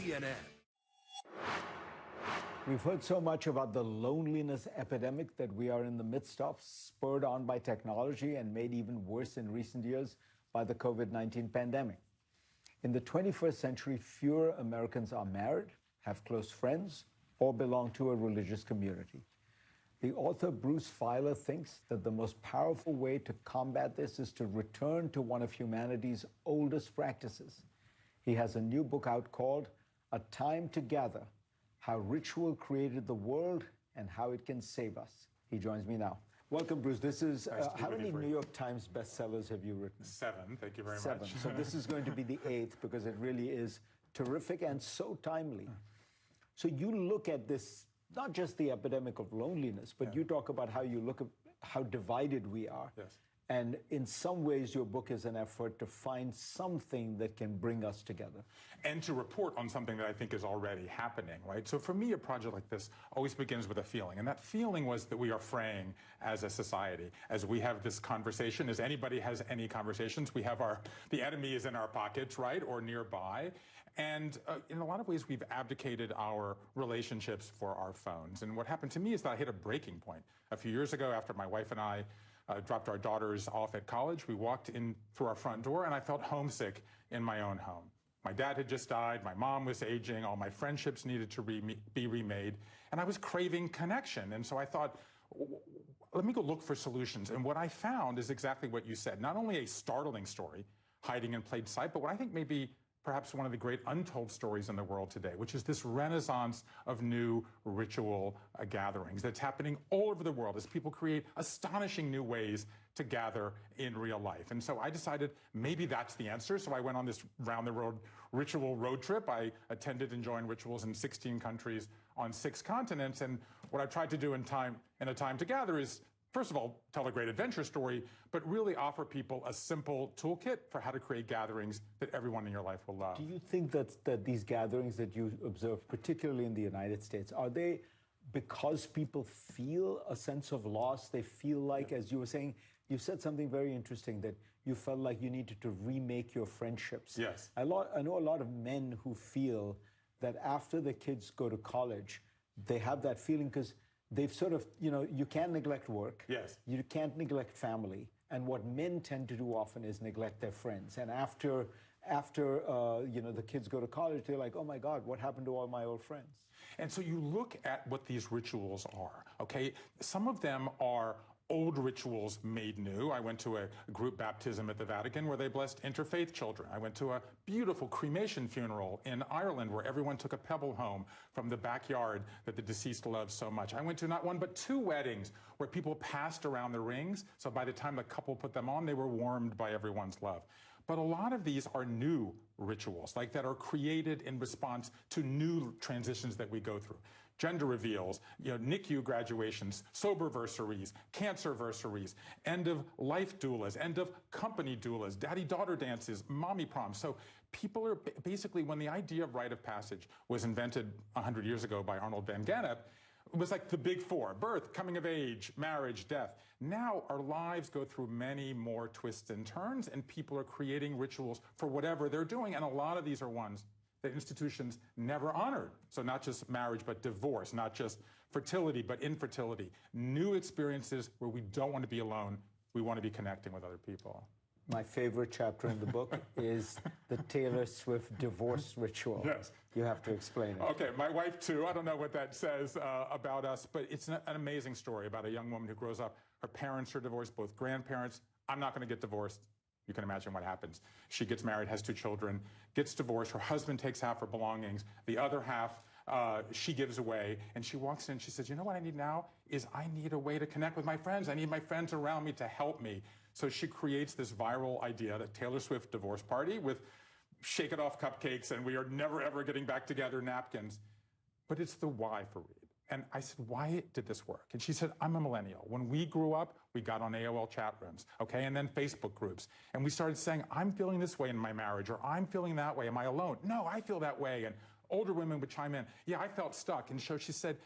CNN. We've heard so much about the loneliness epidemic that we are in the midst of, spurred on by technology and made even worse in recent years by the COVID-19 pandemic. In the 21st century, fewer Americans are married, have close friends, or belong to a religious community. The author Bruce Feiler thinks that the most powerful way to combat this is to return to one of humanity's oldest practices. He has a new book out called A Time to Gather: How Ritual Created the World and How It Can Save Us. He joins me now. Welcome, Bruce. This is, how many New York Times bestsellers have you written? 7, thank you very much. 7. So this is going to be the 8th because it really is terrific and so timely. So you look at this, not just the epidemic of loneliness, but you talk about how you look at how divided we are. Yes. And in some ways, your book is an effort to find something that can bring us together. And to report on something that I think is already happening, right? So for me, a project like this always begins with a feeling. And that feeling was that we are fraying as a society. As we have this conversation, as anybody has any conversations, we have the enemy is in our pockets, right? Or nearby. And in a lot of ways, we've abdicated our relationships for our phones. And what happened to me is that I hit a breaking point. A few years ago, after my wife and I dropped our daughters off at college, we walked in through our front door and I felt homesick in my own home. My dad had just died, my mom was aging, all my friendships needed to be remade, and I was craving connection. And so I thought, let me go look for solutions. And what I found is exactly what you said. Not only a startling story hiding in plain sight, but what I think may be perhaps one of the great untold stories in the world today, which is this renaissance of new ritual gatherings that's happening all over the world as people create astonishing new ways to gather in real life. And so I decided maybe that's the answer. So I went on this round-the-world ritual road trip. I attended and joined rituals in 16 countries on 6 continents. And what I tried to do in A Time to Gather is, first of all, tell a great adventure story, but really offer people a simple toolkit for how to create gatherings that everyone in your life will love. Do you think that these gatherings that you observe, particularly in the United States, are they because people feel a sense of loss? They feel like, as you were saying, you said something very interesting, that you felt like you needed to remake your friendships. Yes. I know a lot of men who feel that after the kids go to college, they have that feeling because they've sort of, you can't neglect work. Yes. You can't neglect family. And what men tend to do often is neglect their friends. And after the kids go to college, they're like, oh my God, what happened to all my old friends? And so you look at what these rituals are, okay? Some of them are old rituals made new. I went to a group baptism at the Vatican where they blessed interfaith children. I went to a beautiful cremation funeral in Ireland where everyone took a pebble home from the backyard that the deceased loved so much. I went to not one but 2 weddings where people passed around the rings, so by the time the couple put them on, they were warmed by everyone's love. But a lot of these are new rituals, like that are created in response to new transitions that we go through. Gender reveals, NICU graduations, soberversaries, cancerversaries, end of life doulas, end of company doulas, daddy-daughter dances, mommy proms. So people are basically, when the idea of rite of passage was invented 100 years ago by Arnold van Gennep, it was like the big 4: birth, coming of age, marriage, death. Now our lives go through many more twists and turns, and people are creating rituals for whatever they're doing. And a lot of these are ones that institutions never honored. So not just marriage, but divorce, not just fertility, but infertility. New experiences where we don't want to be alone. We want to be connecting with other people. My favorite chapter in the book is the Taylor Swift divorce ritual. Yes. You have to explain it. Okay, my wife too. I don't know what that says about us, but it's an amazing story about a young woman who grows up. Her parents are divorced, both grandparents. I'm not going to get divorced. You can imagine what happens. She gets married, has 2 children, gets divorced. Her husband takes half her belongings. The other half she gives away. And she walks in and she says, you know what I need now is I need a way to connect with my friends. I need my friends around me to help me. So she creates this viral idea, the Taylor Swift divorce party with shake it off cupcakes and we are never ever getting back together napkins. But it's the why for Reed. And I said, why did this work? And she said, I'm a millennial. When we grew up, we got on AOL chat rooms, okay, and then Facebook groups. And we started saying, I'm feeling this way in my marriage, or I'm feeling that way. Am I alone? No, I feel that way. And older women would chime in, yeah, I felt stuck. And so she said,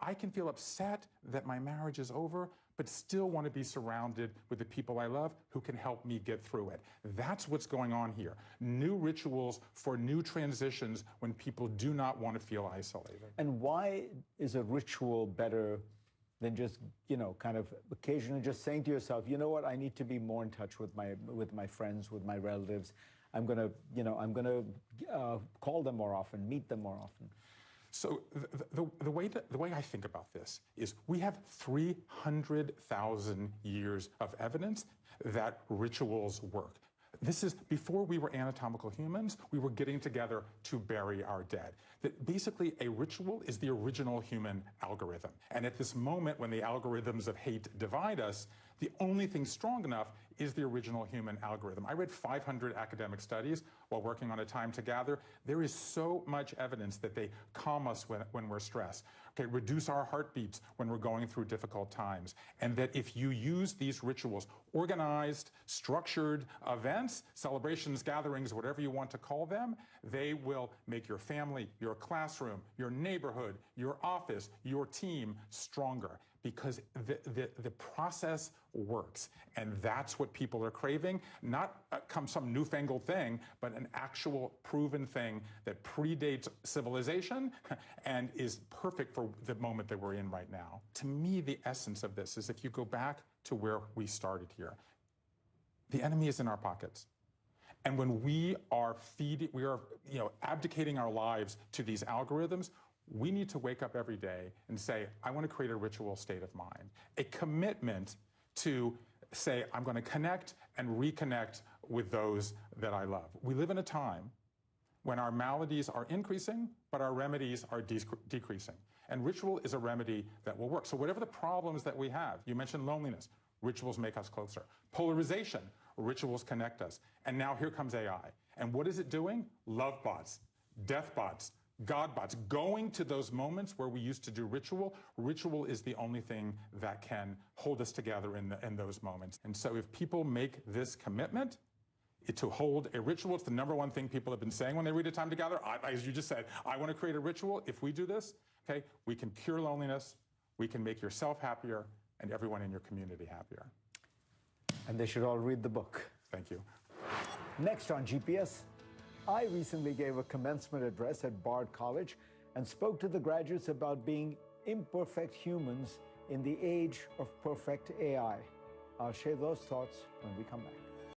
I can feel upset that my marriage is over, but still want to be surrounded with the people I love who can help me get through it. That's what's going on here. New rituals for new transitions when people do not want to feel isolated. And why is a ritual better than just, kind of occasionally just saying to yourself, you know what, I need to be more in touch with my friends, with my relatives. I'm gonna call them more often, meet them more often. So the way I think about this is we have 300,000 years of evidence that rituals work. This is before we were anatomical humans, we were getting together to bury our dead. That basically a ritual is the original human algorithm. And at this moment when the algorithms of hate divide us, the only thing strong enough is the original human algorithm. I read 500 academic studies while working on A Time to Gather. There is so much evidence that they calm us when we're stressed, okay, reduce our heartbeats when we're going through difficult times, and that if you use these rituals, organized, structured events, celebrations, gatherings, whatever you want to call them, they will make your family, your classroom, your neighborhood, your office, your team stronger. Because the process works. And that's what people are craving, not some newfangled thing, but an actual proven thing that predates civilization and is perfect for the moment that we're in right now. To me, the essence of this is if you go back to where we started here, the enemy is in our pockets. And when we are abdicating our lives to these algorithms, we need to wake up every day and say, I want to create a ritual state of mind, a commitment to say, I'm going to connect and reconnect with those that I love. We live in a time when our maladies are increasing, but our remedies are decreasing. And ritual is a remedy that will work. So whatever the problems that we have, you mentioned loneliness, rituals make us closer. Polarization, rituals connect us. And now here comes AI. And what is it doing? Love bots, death bots, God bots, going to those moments where we used to do ritual. Ritual is the only thing that can hold us together in those moments. And so if people make this commitment to hold a ritual, it's the #1 thing people have been saying when they read A Time to Gather. As you just said, I want to create a ritual. If we do this, okay, we can cure loneliness, we can make yourself happier, and everyone in your community happier. And they should all read the book. Thank you. Next on GPS, I recently gave a commencement address at Bard College and spoke to the graduates about being imperfect humans in the age of perfect AI. I'll share those thoughts when we come back.